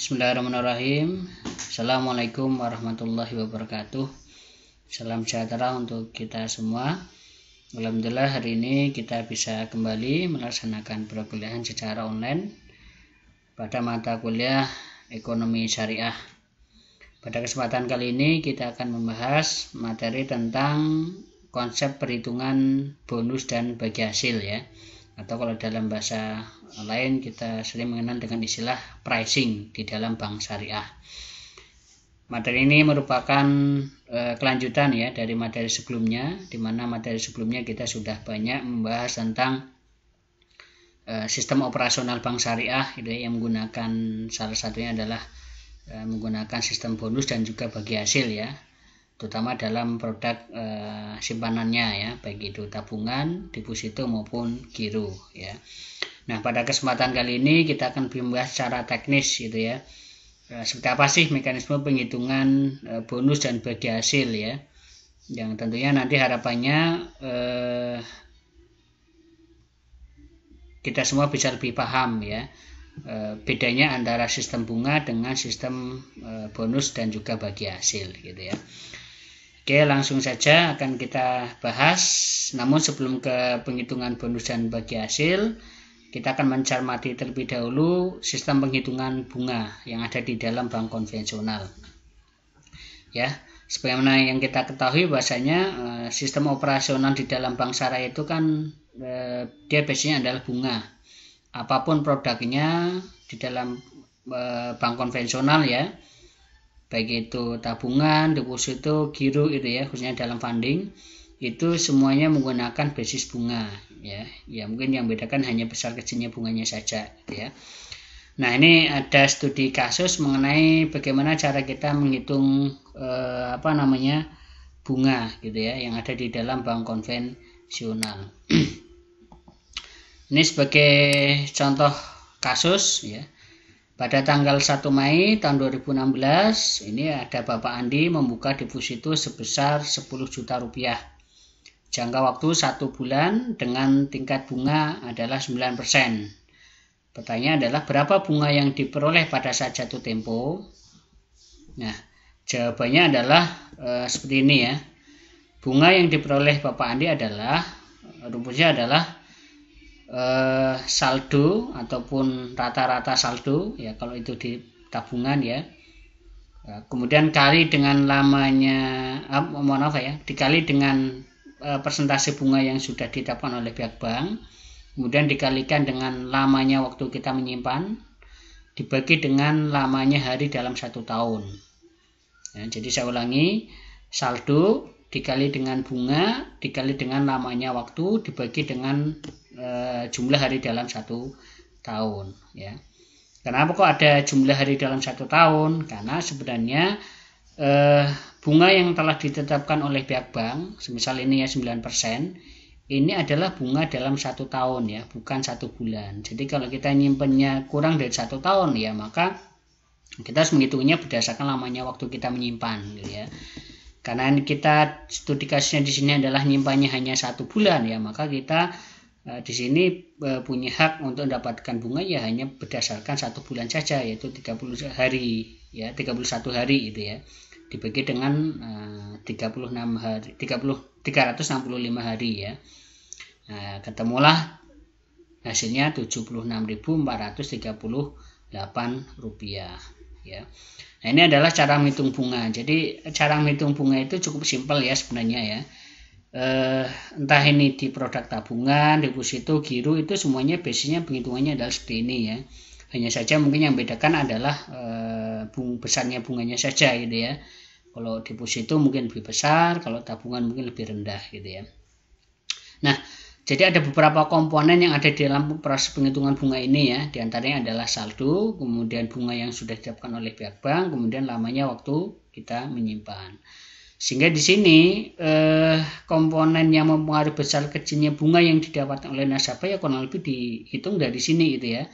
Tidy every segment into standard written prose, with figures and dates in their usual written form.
Bismillahirrahmanirrahim. Assalamualaikum warahmatullahi wabarakatuh. Salam sejahtera untuk kita semua. Alhamdulillah hari ini kita bisa kembali melaksanakan perkuliahan secara online pada mata kuliah Ekonomi Syariah. Pada kesempatan kali ini kita akan membahas materi tentang konsep perhitungan bonus dan bagi hasil ya. Atau kalau dalam bahasa lain kita sering mengenal dengan istilah pricing di dalam bank syariah. Materi ini merupakan kelanjutan ya dari materi sebelumnya, di mana materi sebelumnya kita sudah banyak membahas tentang sistem operasional bank syariah yang menggunakan salah satunya adalah menggunakan sistem bonus dan juga bagi hasil ya, terutama dalam produk simpanannya ya, baik itu tabungan, deposito maupun giro ya. Nah, pada kesempatan kali ini kita akan membahas secara teknis gitu ya. Seperti apa sih mekanisme penghitungan bonus dan bagi hasil ya. Yang tentunya nanti harapannya kita semua bisa lebih paham ya. Bedanya antara sistem bunga dengan sistem bonus dan juga bagi hasil gitu ya. Oke, langsung saja akan kita bahas. Namun sebelum ke penghitungan bonus dan bagi hasil, kita akan mencermati terlebih dahulu sistem penghitungan bunga yang ada di dalam bank konvensional. Ya, sebagaimana yang kita ketahui bahwasanya sistem operasional di dalam bank syariah itu kan dia biasanya adalah bunga. Apapun produknya di dalam bank konvensional ya, baik itu tabungan, deposito, giro itu ya, khususnya dalam funding, itu semuanya menggunakan basis bunga ya. Ya mungkin yang bedakan hanya besar kecilnya bunganya saja gitu ya. Nah, ini ada studi kasus mengenai bagaimana cara kita menghitung bunga gitu ya yang ada di dalam bank konvensional. Ini sebagai contoh kasus ya. Pada tanggal 1 Mei tahun 2016 ini ada Bapak Andi membuka deposito sebesar 10 juta rupiah. Jangka waktu 1 bulan dengan tingkat bunga adalah 9%. Pertanyaannya adalah berapa bunga yang diperoleh pada saat jatuh tempo? Nah, jawabannya adalah seperti ini ya. Bunga yang diperoleh Bapak Andi adalah rumusnya adalah saldo ataupun rata-rata saldo ya kalau itu di tabungan ya. Kemudian kali dengan lamanya dikali dengan persentase bunga yang sudah ditetapkan oleh pihak bank, kemudian dikalikan dengan lamanya waktu kita menyimpan, dibagi dengan lamanya hari dalam 1 tahun ya, jadi saya ulangi, saldo dikali dengan bunga dikali dengan lamanya waktu dibagi dengan jumlah hari dalam 1 tahun ya. Kenapa kok ada jumlah hari dalam 1 tahun? Karena sebenarnya bunga yang telah ditetapkan oleh pihak bank, semisal ini ya 9%, ini adalah bunga dalam 1 tahun ya, bukan 1 bulan. Jadi kalau kita nyimpennya kurang dari 1 tahun ya, maka kita harus menghitungnya berdasarkan lamanya waktu kita menyimpan gitu ya. Karena kita studi kasusnya di sini adalah nyimpannya hanya 1 bulan ya, maka kita di sini punya hak untuk mendapatkan bunga ya hanya berdasarkan 1 bulan saja, yaitu 30 hari ya, 31 hari itu ya, dibagi dengan 365 hari ya. Nah, ketemulah hasilnya 76.438 rupiah ya. Nah, ini adalah cara menghitung bunga. Jadi cara menghitung bunga itu cukup simpel ya sebenarnya ya. Entah ini di produk tabungan, deposito, giro, itu semuanya basisnya penghitungannya adalah seperti ini ya. Hanya saja mungkin yang bedakan adalah besarnya bunganya saja gitu ya. Kalau deposito mungkin lebih besar, kalau tabungan mungkin lebih rendah gitu ya. Nah, jadi ada beberapa komponen yang ada di dalam proses penghitungan bunga ini ya. Di antaranya adalah saldo, kemudian bunga yang sudah ditetapkan oleh pihak bank, kemudian lamanya waktu kita menyimpan. Sehingga di sini komponen yang mempengaruhi besar kecilnya bunga yang didapatkan oleh nasabah ya kurang lebih dihitung dari sini gitu ya.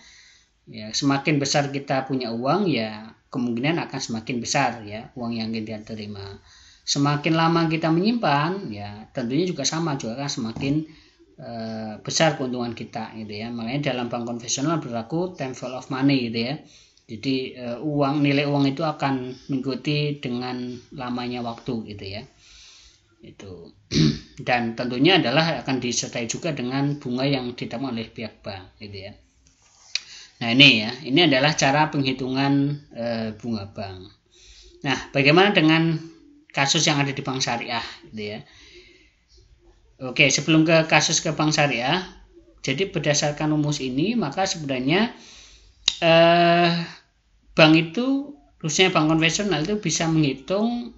Ya, semakin besar kita punya uang ya kemungkinan akan semakin besar ya uang yang kita terima. Semakin lama kita menyimpan ya tentunya juga sama, juga akan semakin besar keuntungan kita gitu ya. Makanya dalam bank konvensional berlaku time value of money gitu ya. Jadi nilai uang itu akan mengikuti dengan lamanya waktu gitu ya. Itu. Dan tentunya adalah akan disertai juga dengan bunga yang didapat oleh pihak bank gitu ya. Nah, ini adalah cara penghitungan bunga bank. Nah, bagaimana dengan kasus yang ada di bank syariah gitu ya. Oke, sebelum ke kasus ke bank syariah, jadi berdasarkan rumus ini maka sebenarnya bank itu, khususnya bank konvensional itu bisa menghitung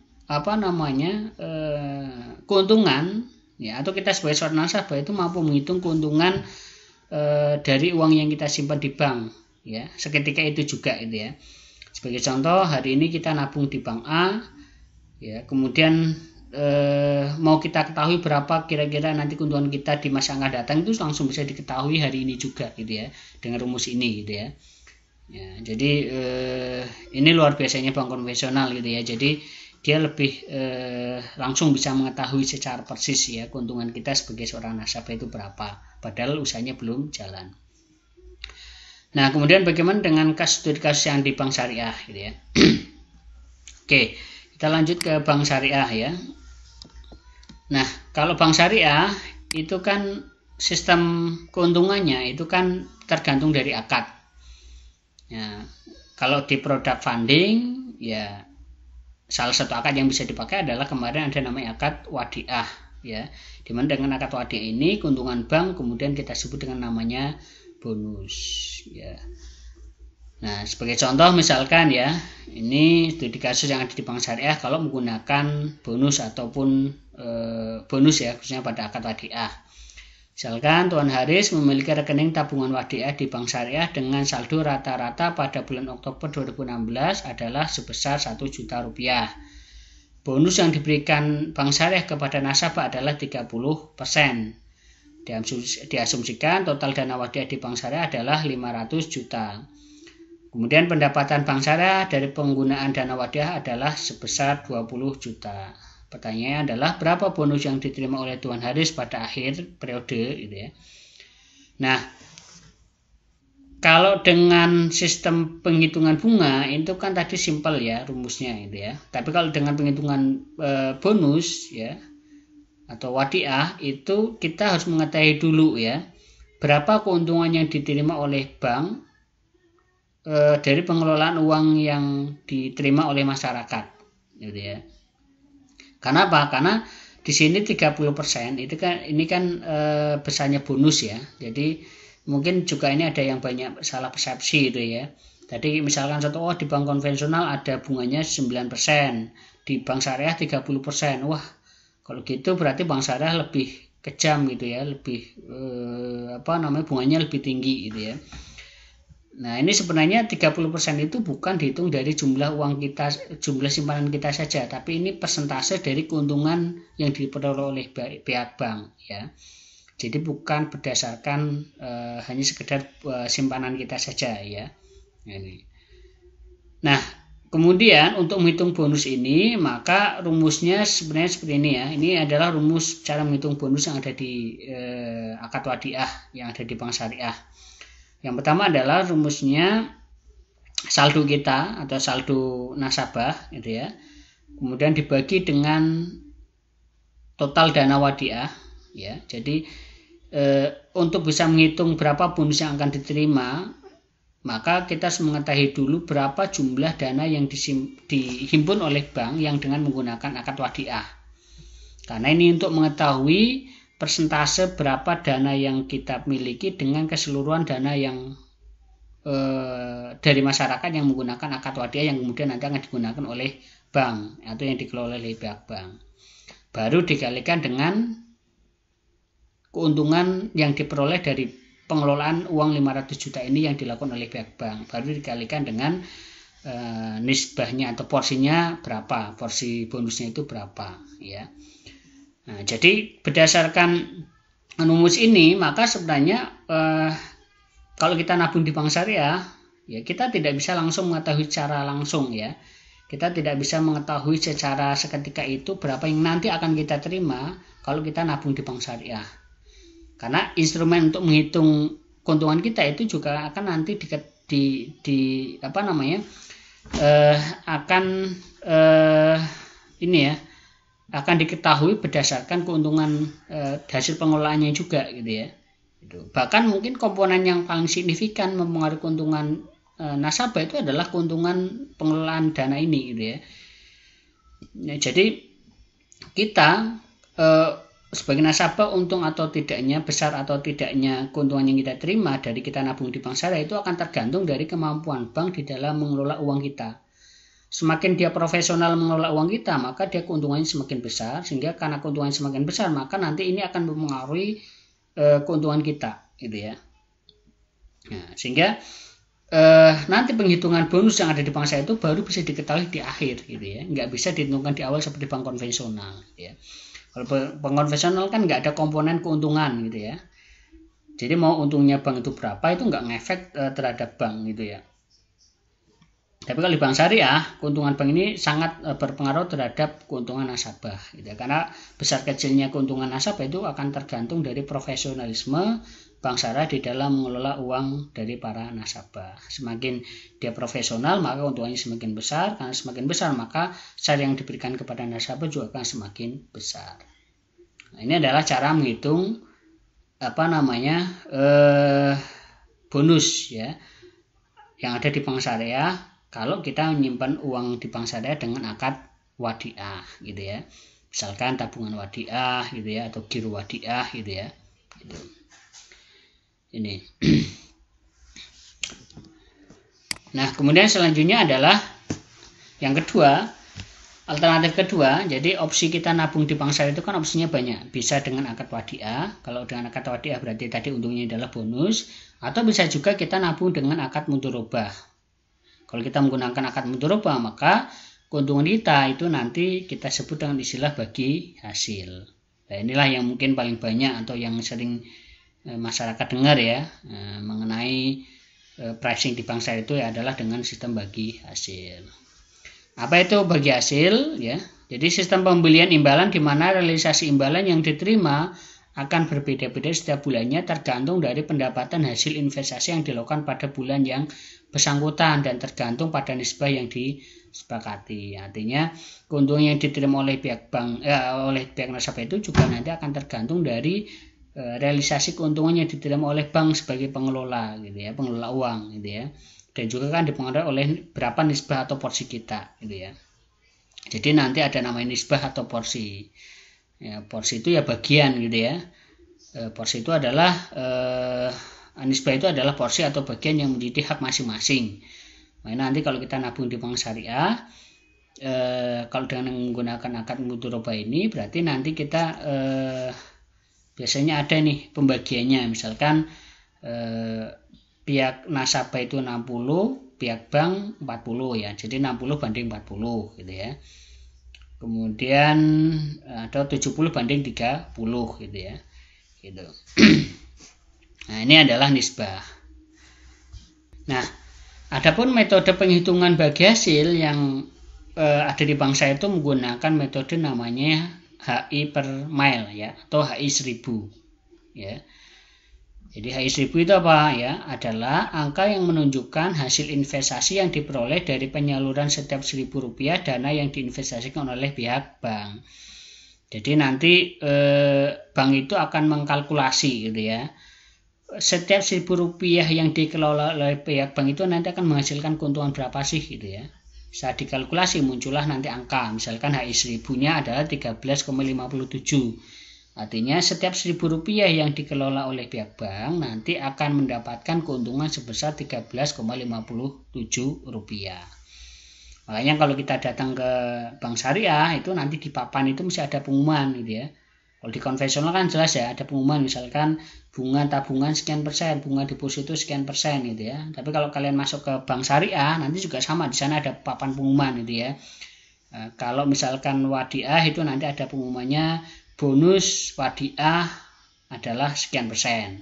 keuntungan ya, atau kita sebagai seorang nasabah itu mampu menghitung keuntungan dari uang yang kita simpan di bank ya, seketika itu juga gitu ya. Sebagai contoh, hari ini kita nabung di bank A ya, kemudian mau kita ketahui berapa kira-kira nanti keuntungan kita di masa akan datang, itu langsung bisa diketahui hari ini juga gitu ya, dengan rumus ini gitu ya. Ya, jadi ini luar biasanya bank konvensional gitu ya. Jadi dia lebih langsung bisa mengetahui secara persis ya keuntungan kita sebagai seorang nasabah itu berapa, padahal usahanya belum jalan. Nah, kemudian bagaimana dengan kasus yang di bank syariah gitu ya. Oke, kita lanjut ke bank syariah ya. Nah, kalau bank syariah itu kan sistem keuntungannya itu kan tergantung dari akad. Ya, kalau di produk funding ya salah satu akad yang bisa dipakai adalah kemarin ada namanya akad wadiah ya. Dimana dengan akad wadiah ini keuntungan bank kemudian kita sebut dengan namanya bonus ya. Nah, sebagai contoh misalkan ya, ini studi kasus yang ada di bank syariah kalau menggunakan bonus ataupun bonus ya, khususnya pada akad wadiah. Misalkan Tuan Haris memiliki rekening tabungan wadiah di bank syariah dengan saldo rata-rata pada bulan Oktober 2016 adalah sebesar 1 juta rupiah. Bonus yang diberikan bank syariah kepada nasabah adalah 30%. Diasumsikan total dana wadiah di bank syariah adalah 500 juta. Kemudian pendapatan bank syariah dari penggunaan dana wadiah adalah sebesar 20 juta. Pertanyaannya adalah berapa bonus yang diterima oleh Tuan Haris pada akhir periode gitu ya. Nah, kalau dengan sistem penghitungan bunga itu kan tadi simpel ya rumusnya gitu ya. Tapi kalau dengan penghitungan bonus ya atau wadiah itu kita harus mengetahui dulu ya berapa keuntungan yang diterima oleh bank dari pengelolaan uang yang diterima oleh masyarakat gitu ya. Karena apa? Karena di sini 30% itu kan ini kan besarnya bonus ya. Jadi mungkin juga ini ada yang banyak salah persepsi gitu ya. Tadi misalkan di bank konvensional ada bunganya 9%, di bank syariah 30%. Wah, kalau gitu berarti bank syariah lebih kejam gitu ya, lebih bunganya lebih tinggi gitu ya. Nah, ini sebenarnya 30% itu bukan dihitung dari jumlah uang kita, jumlah simpanan kita saja, tapi ini persentase dari keuntungan yang diperoleh oleh pihak bank ya. Jadi bukan berdasarkan hanya sekedar simpanan kita saja ya. Nah, kemudian untuk menghitung bonus ini, maka rumusnya sebenarnya seperti ini ya. Ini adalah rumus cara menghitung bonus yang ada di akad wadiah yang ada di bank syariah. Yang pertama adalah rumusnya saldo kita atau saldo nasabah gitu ya. Kemudian dibagi dengan total dana wadiah ya. Jadi untuk bisa menghitung berapa bonus yang akan diterima, maka kita harus mengetahui dulu berapa jumlah dana yang dihimpun oleh bank yang dengan menggunakan akad wadiah. Karena ini untuk mengetahui persentase berapa dana yang kita miliki dengan keseluruhan dana yang dari masyarakat yang menggunakan akad wadiah yang kemudian nanti akan digunakan oleh bank atau yang dikelola oleh pihak bank. Baru dikalikan dengan keuntungan yang diperoleh dari pengelolaan uang 500 juta ini yang dilakukan oleh pihak bank. Baru dikalikan dengan nisbahnya atau porsinya berapa, porsi bonusnya itu berapa ya. Nah, jadi berdasarkan rumus ini maka sebenarnya kalau kita nabung di bank syariah ya kita tidak bisa langsung mengetahui secara langsung ya. Kita tidak bisa mengetahui secara seketika itu berapa yang nanti akan kita terima kalau kita nabung di bank syariah. Karena instrumen untuk menghitung keuntungan kita itu juga akan nanti apa namanya akan ini ya, akan diketahui berdasarkan keuntungan hasil pengelolaannya juga gitu ya. Bahkan mungkin komponen yang paling signifikan mempengaruhi keuntungan nasabah itu adalah keuntungan pengelolaan dana ini gitu ya. Jadi kita sebagai nasabah, untung atau tidaknya, besar atau tidaknya keuntungan yang kita terima dari kita nabung di bank syariah itu akan tergantung dari kemampuan bank di dalam mengelola uang kita. Semakin dia profesional mengelola uang kita, maka dia keuntungannya semakin besar, sehingga karena keuntungannya semakin besar, maka nanti ini akan mempengaruhi keuntungan kita, gitu ya. Nah, sehingga nanti penghitungan bonus yang ada di bank syariah itu baru bisa diketahui di akhir, gitu ya. Nggak bisa ditentukan di awal seperti bank konvensional, gitu ya. Kalau bank konvensional kan nggak ada komponen keuntungan gitu ya. Jadi mau untungnya bank itu berapa itu nggak ngefek terhadap bank gitu ya. Tapi kalau di bank syariah, keuntungan bank ini sangat berpengaruh terhadap keuntungan nasabah gitu ya. Karena besar kecilnya keuntungan nasabah itu akan tergantung dari profesionalisme bank syariah di dalam mengelola uang dari para nasabah. Semakin dia profesional, maka keuntungannya semakin besar. Karena semakin besar, maka share yang diberikan kepada nasabah juga akan semakin besar. Nah, ini adalah cara menghitung bonus ya yang ada di bank syariah kalau kita menyimpan uang di bank syariah dengan akad wadiah gitu ya. Misalkan tabungan wadiah gitu ya, atau giro wadiah gitu ya. Gitu. Ini. Nah, kemudian selanjutnya adalah yang kedua, alternatif kedua. Jadi opsi kita nabung di bank syariah itu kan opsinya banyak. Bisa dengan akad wadiah. Kalau dengan akad wadiah berarti tadi untungnya adalah bonus. Atau bisa juga kita nabung dengan akad mudharabah. Kalau kita menggunakan akad mudharabah, maka keuntungan kita itu nanti kita sebut dengan istilah bagi hasil. Nah, inilah yang mungkin paling banyak atau yang sering masyarakat dengar ya mengenai pricing di bank syariah itu adalah dengan sistem bagi hasil. Apa itu bagi hasil ya? Jadi sistem pembelian imbalan di mana realisasi imbalan yang diterima akan berbeda-beda setiap bulannya tergantung dari pendapatan hasil investasi yang dilakukan pada bulan yang bersangkutan dan tergantung pada nisbah yang disepakati. Artinya keuntungan yang diterima oleh pihak bank oleh pihak nasabah itu juga nanti akan tergantung dari realisasi keuntungan yang diterima oleh bank sebagai pengelola gitu ya, pengelola uang gitu ya. Dan juga kan dipengaruhi oleh berapa nisbah atau porsi kita gitu ya. Jadi nanti ada namanya nisbah atau porsi. Ya, porsi itu ya bagian gitu ya. Porsi itu adalah nisbah itu adalah porsi atau bagian yang menjadi hak masing-masing. Nah, nanti kalau kita nabung di bank syariah, kalau dengan menggunakan akad mudharabah ini berarti nanti kita biasanya ada nih pembagiannya, misalkan pihak nasabah itu 60, pihak bank 40 ya. Jadi 60 banding 40 gitu ya. Kemudian ada 70 banding 30 gitu ya. Gitu. Nah, ini adalah nisbah. Nah, adapun metode penghitungan bagi hasil yang ada di bank syariah itu menggunakan metode namanya HI per mile ya, atau HI 1000 ya. Jadi HI 1000 itu apa ya? Adalah angka yang menunjukkan hasil investasi yang diperoleh dari penyaluran setiap Rp1.000 dana yang diinvestasikan oleh pihak bank. Jadi nanti bank itu akan mengkalkulasi gitu ya. Setiap Rp1.000 yang dikelola oleh pihak bank itu nanti akan menghasilkan keuntungan berapa sih gitu ya. Saat dikalkulasi muncullah nanti angka, misalkan HI 1000-nya adalah 13,57. Artinya setiap Rp1.000 yang dikelola oleh pihak bank nanti akan mendapatkan keuntungan sebesar Rp13,57. Makanya kalau kita datang ke bank syariah itu nanti di papan itu mesti ada pengumuman gitu ya. Kalau di konvensional kan jelas ya, ada pengumuman misalkan bunga tabungan sekian persen, bunga deposito sekian persen gitu ya. Tapi kalau kalian masuk ke bank syariah nanti juga sama, di sana ada papan pengumuman gitu ya. Kalau misalkan wadiah itu nanti ada pengumumannya, bonus wadiah adalah sekian persen.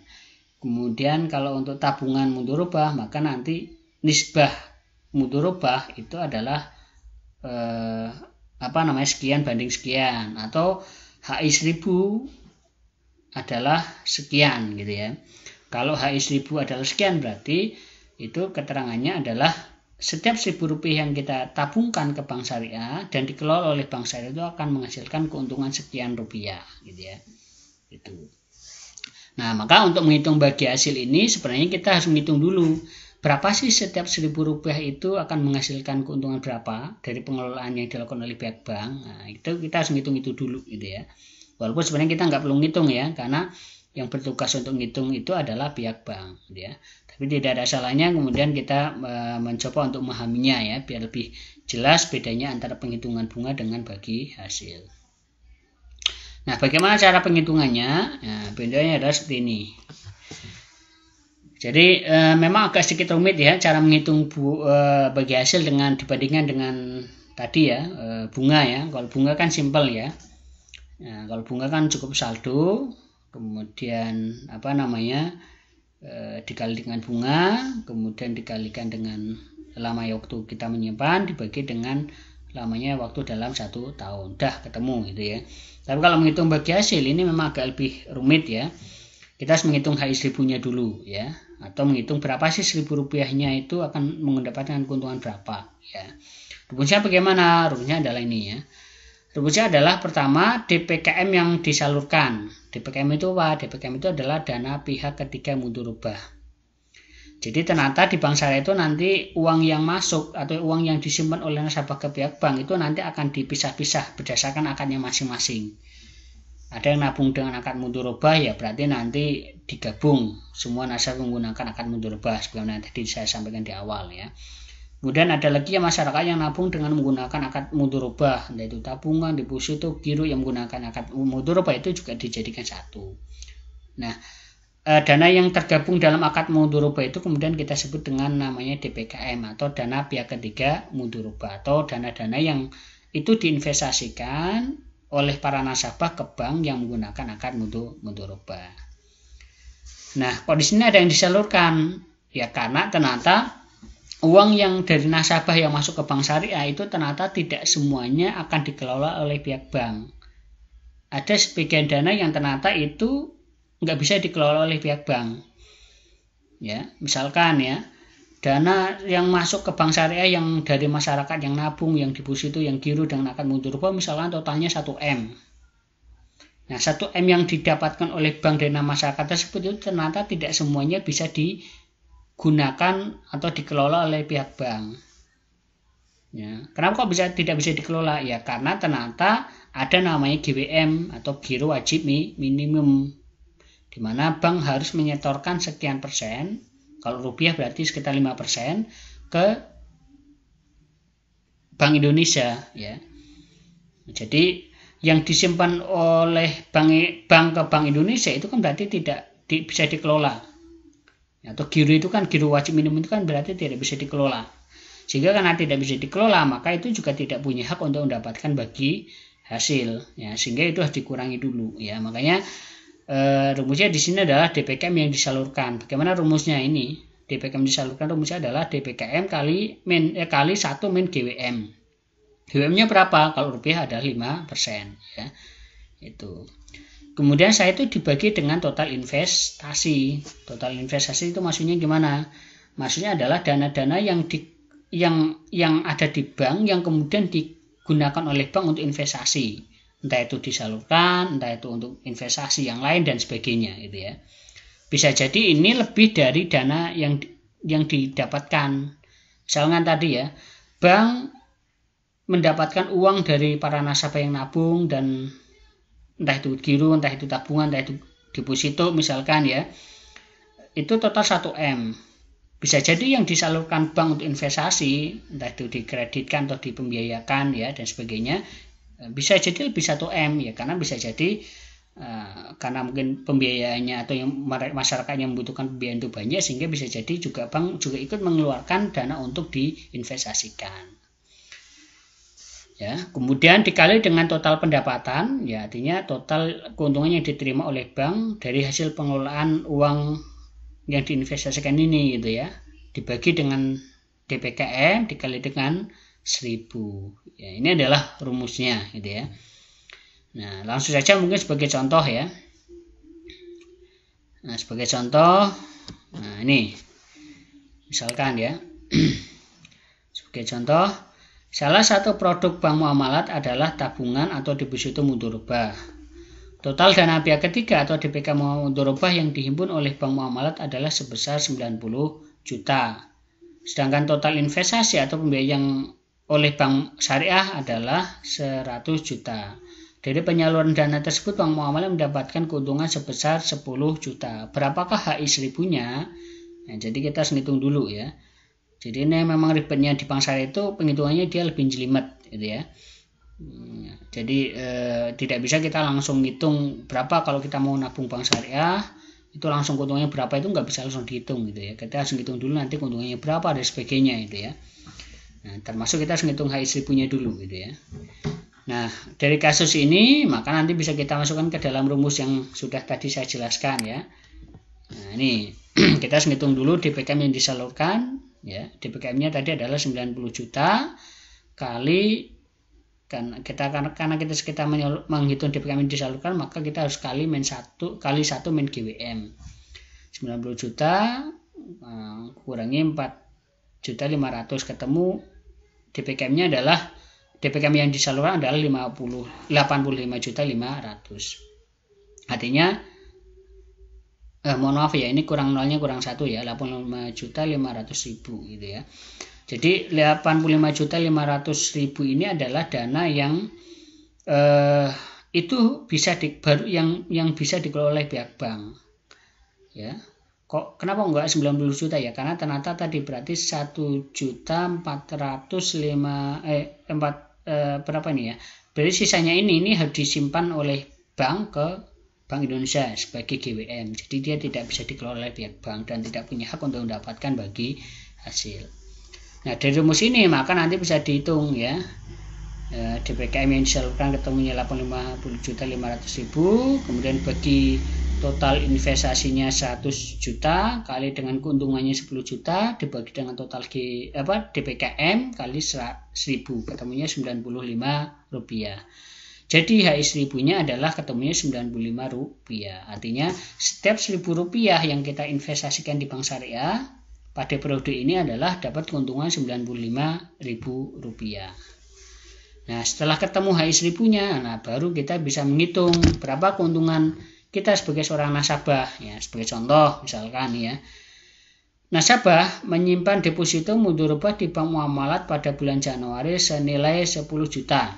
Kemudian kalau untuk tabungan mudharabah maka nanti nisbah mudharabah itu adalah sekian banding sekian, atau HI 1000 adalah sekian gitu ya. Kalau HI 1000 adalah sekian berarti itu keterangannya adalah setiap Rp1.000 yang kita tabungkan ke bank syariah dan dikelola oleh bank syariah itu akan menghasilkan keuntungan sekian rupiah, gitu ya. Itu. Nah, maka untuk menghitung bagi hasil ini sebenarnya kita harus menghitung dulu berapa sih setiap Rp1.000 itu akan menghasilkan keuntungan berapa dari pengelolaan yang dilakukan oleh pihak bank. Nah, itu kita harus menghitung itu dulu, gitu ya. Walaupun sebenarnya kita nggak perlu ngitung ya, karena yang bertugas untuk ngitung itu adalah pihak bank, gitu ya. Tapi tidak ada salahnya kemudian kita mencoba untuk memahaminya ya, biar lebih jelas bedanya antara penghitungan bunga dengan bagi hasil. Nah, bagaimana cara penghitungannya? Nah, bedanya adalah seperti ini. Jadi memang agak sedikit rumit ya cara menghitung bagi hasil dibandingkan dengan tadi ya bunga ya. Kalau bunga kan simpel ya. Nah, kalau bunga kan cukup saldo, kemudian dikali dengan bunga, kemudian dikalikan dengan lama waktu kita menyimpan dibagi dengan lamanya waktu dalam 1 tahun. Dah ketemu gitu ya. Tapi kalau menghitung bagi hasil ini memang agak lebih rumit ya. Kita harus menghitung HI 1000-nya dulu ya, atau menghitung berapa sih Rp1.000-nya itu akan mendapatkan keuntungan berapa ya. Rumusnya bagaimana? Rumusnya adalah ini ya. Rumusnya adalah pertama DPKM yang disalurkan. DPKM itu apa? DPKM itu adalah dana pihak ketiga mudharabah. Jadi ternyata di bank syariah itu nanti uang yang masuk atau uang yang disimpan oleh nasabah ke pihak bank itu nanti akan dipisah-pisah berdasarkan akadnya masing-masing. Ada yang nabung dengan akad mudharabah ya berarti nanti digabung semua nasabah menggunakan akad mudharabah sebagaimana tadi saya sampaikan di awal ya. Kemudian ada lagi ya masyarakat yang nabung dengan menggunakan akad mudharabah, yaitu tabungan, deposito, giro yang menggunakan akad mudharabah itu juga dijadikan satu. Nah, dana yang tergabung dalam akad mudharabah itu kemudian kita sebut dengan namanya DPKM atau dana pihak ketiga mudharabah atau dana-dana yang itu diinvestasikan oleh para nasabah ke bank yang menggunakan akad mudharabah. Nah, kok di sini ada yang disalurkan? Ya karena ternyata uang yang dari nasabah yang masuk ke bank syariah itu ternyata tidak semuanya akan dikelola oleh pihak bank. Ada sebagian dana yang ternyata itu nggak bisa dikelola oleh pihak bank. Ya, misalkan ya, dana yang masuk ke bank syariah yang dari masyarakat yang nabung, yang deposito, yang giro dengan akad mudharabah misalkan totalnya 1M. Nah, 1M yang didapatkan oleh bank dari masyarakat tersebut itu ternyata tidak semuanya bisa digunakan atau dikelola oleh pihak bank. Ya, kenapa kok tidak bisa dikelola? Ya karena ternyata ada namanya GWM atau giro wajib minimum, di mana bank harus menyetorkan sekian persen, kalau rupiah berarti sekitar 5% ke Bank Indonesia ya. Jadi yang disimpan oleh bank ke Bank Indonesia itu kan berarti tidak bisa dikelola. Atau giro itu kan giro wajib minimum itu kan berarti tidak bisa dikelola. Sehingga karena tidak bisa dikelola maka itu juga tidak punya hak untuk mendapatkan bagi hasil ya, sehingga itu harus dikurangi dulu ya. Makanya rumusnya di sini adalah DPKM yang disalurkan. Bagaimana rumusnya ini? DPKM disalurkan rumusnya adalah DPKM kali 1 min GWM. GWM-nya berapa? Kalau rupiah ada 5% ya. Itu. Kemudian saya itu dibagi dengan total investasi. Total investasi itu maksudnya gimana? Maksudnya adalah dana-dana yang ada di bank yang kemudian digunakan oleh bank untuk investasi. Entah itu disalurkan, entah itu untuk investasi yang lain dan sebagainya gitu ya. Bisa jadi ini lebih dari dana yang didapatkan. Misalnya tadi ya, bank mendapatkan uang dari para nasabah yang nabung dan entah itu giro, entah itu tabungan, entah itu deposito misalkan ya, itu total 1M. Bisa jadi yang disalurkan bank untuk investasi, entah itu dikreditkan atau dipembiayakan ya dan sebagainya, bisa jadi lebih 1M ya, karena bisa jadi karena mungkin pembiayaannya atau yang masyarakatnya membutuhkan pembiayaan itu banyak, sehingga bisa jadi juga bank juga ikut mengeluarkan dana untuk diinvestasikan. Ya, kemudian dikali dengan total pendapatan, ya artinya total keuntungan yang diterima oleh bank dari hasil pengelolaan uang yang diinvestasikan ini gitu ya, dibagi dengan DPKM dikali dengan 1000. Ya, ini adalah rumusnya gitu ya. Nah, langsung saja mungkin sebagai contoh ya. Nah, sebagai contoh, nah ini Misalkan ya, sebagai contoh, salah satu produk bank muamalat adalah tabungan atau deposito mudharabah. Total dana pihak ketiga atau DPK mudharabah yang dihimpun oleh bank muamalat adalah sebesar 90 juta. Sedangkan total investasi atau pembiayaan oleh bank syariah adalah 100 juta. Dari penyaluran dana tersebut bank muamalat mendapatkan keuntungan sebesar 10 juta. Berapakah HI 1000-nya? Nah, jadi kita harus hitung dulu ya. Jadi ini memang ribetnya di bank syariah itu penghitungannya dia lebih jelimet gitu ya. Jadi tidak bisa kita langsung hitung berapa kalau kita mau nabung bank syariah itu langsung keuntungannya berapa, itu nggak bisa langsung dihitung gitu ya. Kita harus hitung dulu nanti keuntungannya berapa dan sebagainya gitu ya. Nah, termasuk kita harus hitung HI 1000-nya dulu gitu ya. Nah, dari kasus ini maka nanti bisa kita masukkan ke dalam rumus yang sudah tadi saya jelaskan ya. Nah, ini kita harus hitung dulu DPKM yang disalurkan ya. DPKM-nya tadi adalah 90 juta kali karena kita menghitung DPKM yang disalurkan, maka kita harus kali 1 min GWM. 90 juta kurangi 4.500.000 ketemu DPKM-nya adalah DPKM yang disalurkan adalah 85.500.000. Artinya mohon maaf ya, ini kurang nolnya kurang 1 ya, 85.500.000 gitu ya. Jadi 85.500.000 ini adalah dana yang itu bisa yang bisa dikelola oleh pihak bank. Ya. Kenapa enggak 90 juta ya? Karena ternyata tadi berarti 1.405 berapa nih ya? Berarti sisanya ini harus disimpan oleh bank ke Bank Indonesia sebagai GWM. Jadi dia tidak bisa dikelola oleh pihak bank dan tidak punya hak untuk mendapatkan bagi hasil. Nah, dari rumus ini maka nanti bisa dihitung ya. DPKM yang disalurkan ketemunya 85.500.000, kemudian bagi total investasinya 100 juta kali dengan keuntungannya 10 juta dibagi dengan total DPKM kali 1000 ketemunya 95 rupiah. Jadi HI 1000-nya adalah ketemunya 95 rupiah. Artinya setiap 1000 rupiah yang kita investasikan di bank syariah pada periode ini adalah dapat keuntungan Rp95.000. Nah, setelah ketemu HI 1000-nya, nah baru kita bisa menghitung berapa keuntungan kita sebagai seorang nasabah. Ya, sebagai contoh misalkan ya. Nasabah menyimpan deposito mudharabah di bank muamalat pada bulan Januari senilai 10 juta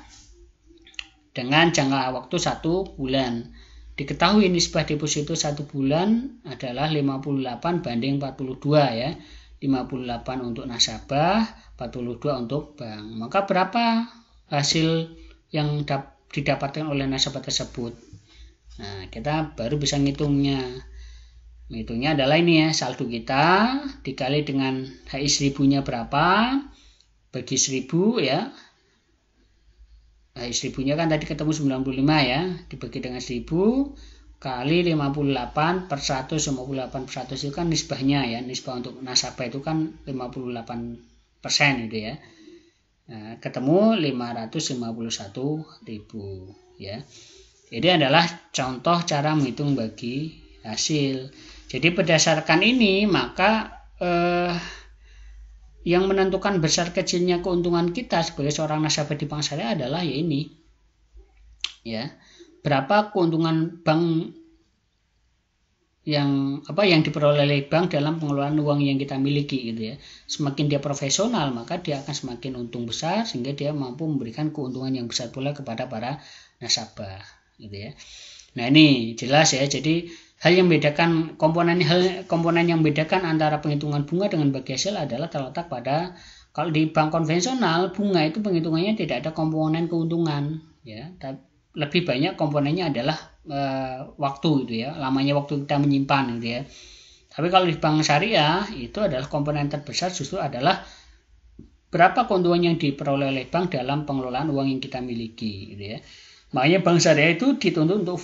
dengan jangka waktu 1 bulan. Diketahui nisbah deposito 1 bulan adalah 58 banding 42 ya. 58 untuk nasabah, 42 untuk bank. Maka berapa hasil yang didapatkan oleh nasabah tersebut? Nah, kita baru bisa ngitungnya. Ngitungnya adalah ini ya, saldo kita dikali dengan HI 1000-nya berapa, bagi 1000 ya. HI 1000-nya kan tadi ketemu 95 ya, dibagi dengan 1000 kali 58 per 100, 58 per 100 itu kan nisbahnya ya, nisbah untuk nasabah itu kan 58% gitu ya. Nah, ketemu 551.000 ya. Ini adalah contoh cara menghitung bagi hasil. Jadi berdasarkan ini maka yang menentukan besar kecilnya keuntungan kita sebagai seorang nasabah di bank syariah adalah ya ini. Ya. Berapa keuntungan bank yang diperoleh oleh bank dalam pengelolaan uang yang kita miliki gitu ya. Semakin dia profesional maka dia akan semakin untung besar sehingga dia mampu memberikan keuntungan yang besar pula kepada para nasabah gitu ya. Nah, ini jelas ya. Jadi hal yang membedakan komponen yang membedakan antara penghitungan bunga dengan bagi hasil adalah terletak pada kalau di bank konvensional bunga itu penghitungannya tidak ada komponen keuntungan ya. Lebih banyak komponennya adalah waktu gitu ya, lamanya waktu kita menyimpan gitu ya. Tapi kalau di bank syariah itu adalah komponen terbesar justru adalah berapa keuntungan yang diperoleh oleh bank dalam pengelolaan uang yang kita miliki gitu ya. Makanya bank syariah itu dituntut untuk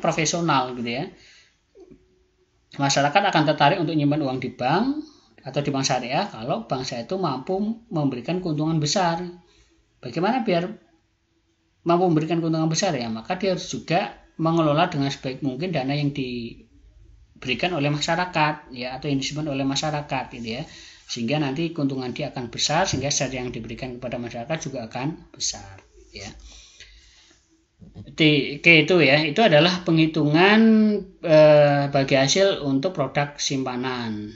profesional gitu ya. Masyarakat akan tertarik untuk menyimpan uang di bank atau di bank syariah kalau bank syariah itu mampu memberikan keuntungan besar. Bagaimana biar mampu memberikan keuntungan besar ya? Maka dia harus juga mengelola dengan sebaik mungkin dana yang diberikan oleh masyarakat ya, atau yang disebut oleh masyarakat gitu ya, sehingga nanti keuntungan dia akan besar, sehingga share yang diberikan kepada masyarakat juga akan besar ya. Oke, itu ya, itu adalah penghitungan bagi hasil untuk produk simpanan.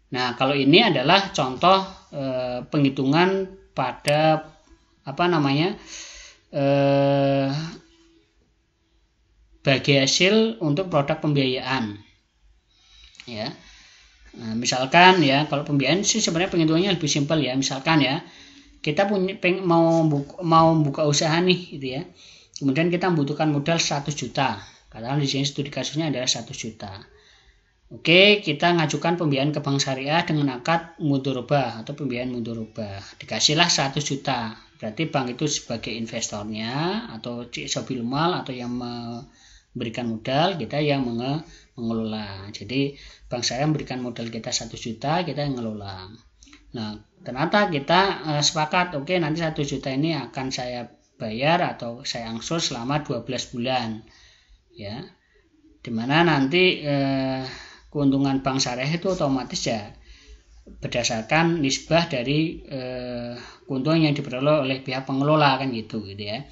Nah, kalau ini adalah contoh penghitungan pada bagi hasil untuk produk pembiayaan ya. Nah, misalkan ya, kalau pembiayaan sih sebenarnya penghitungannya lebih simpel ya. Misalkan ya, kita mau buka usaha nih gitu ya, kemudian kita membutuhkan modal 100 juta, katakan di sini studi kasusnya adalah 100 juta. Oke, kita ngajukan pembiayaan ke bank syariah dengan akad mudharabah atau pembiayaan mudharabah, dikasihlah 100 juta, berarti bank itu sebagai investornya atau sabil mal atau yang memberikan modal, kita yang mengelola. Jadi bank syariah memberikan modal kita 100 juta, kita yang mengelola. Nah, ternyata kita sepakat, oke, nanti 1 juta ini akan saya bayar atau saya angsur selama 12 bulan ya, dimana nanti keuntungan bank syariah itu otomatis ya berdasarkan nisbah dari keuntungan yang diperoleh oleh pihak pengelola kan gitu ya.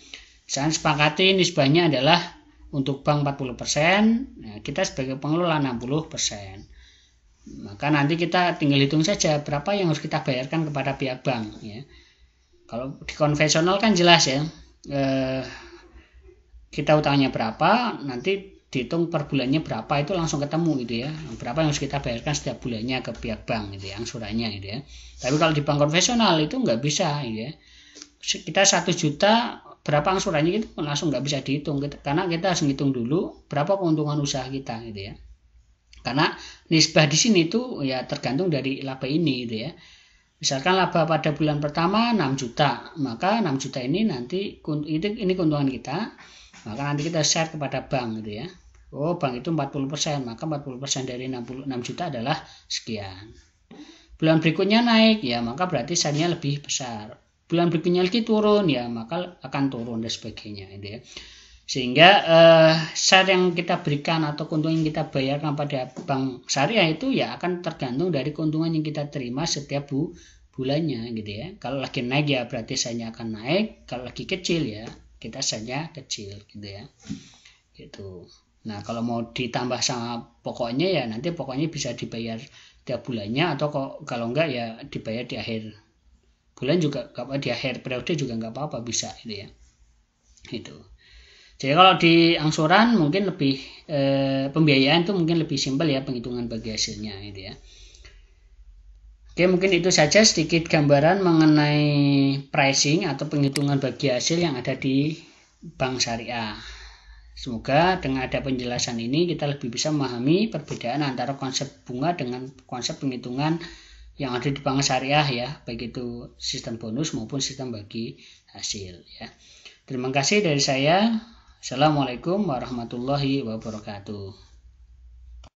Misalnya sepakati nisbahnya adalah untuk bank 40%, nah, kita sebagai pengelola 60%. Maka nanti kita tinggal hitung saja berapa yang harus kita bayarkan kepada pihak bank ya. Kalau di konvensional kan jelas ya, kita utangnya berapa, nanti dihitung per bulannya berapa, itu langsung ketemu gitu ya, berapa yang harus kita bayarkan setiap bulannya ke pihak bank gitu ya, angsurannya gitu ya. Tapi kalau di bank konvensional itu nggak bisa gitu ya. Kita 1 juta berapa angsurannya itu langsung nggak bisa dihitung, karena kita harus ngitung dulu berapa keuntungan usaha kita gitu ya. Karena nisbah di sini itu ya tergantung dari laba ini gitu ya. Misalkan laba pada bulan pertama 6 juta, maka 6 juta ini nanti ini keuntungan kita, maka nanti kita share kepada bank gitu ya. Oh, bank itu 40%, maka 40% dari 6 juta adalah sekian. Bulan berikutnya naik ya, maka berarti share-nya lebih besar. Bulan berikutnya lagi turun ya, maka akan turun dan sebagainya gitu ya. Sehingga share yang kita berikan atau keuntungan yang kita bayarkan pada bank syariah itu ya akan tergantung dari keuntungan yang kita terima setiap bulannya gitu ya. Kalau lagi naik ya berarti share-nya akan naik, kalau lagi kecil ya kita share-nya kecil gitu ya. Gitu. Nah, kalau mau ditambah sama pokoknya ya nanti pokoknya bisa dibayar tiap bulannya, atau kalau enggak ya dibayar di akhir bulan juga, di akhir periode juga nggak apa-apa, bisa gitu ya. Itu. Jadi kalau di angsuran mungkin lebih pembiayaan itu mungkin lebih simpel ya penghitungan bagi hasilnya gitu ya. Oke, mungkin itu saja sedikit gambaran mengenai pricing atau penghitungan bagi hasil yang ada di bank syariah. Semoga dengan ada penjelasan ini kita lebih bisa memahami perbedaan antara konsep bunga dengan konsep penghitungan yang ada di bank syariah ya, baik itu sistem bonus maupun sistem bagi hasil ya. Terima kasih dari saya. Assalamualaikum warahmatullahi wabarakatuh.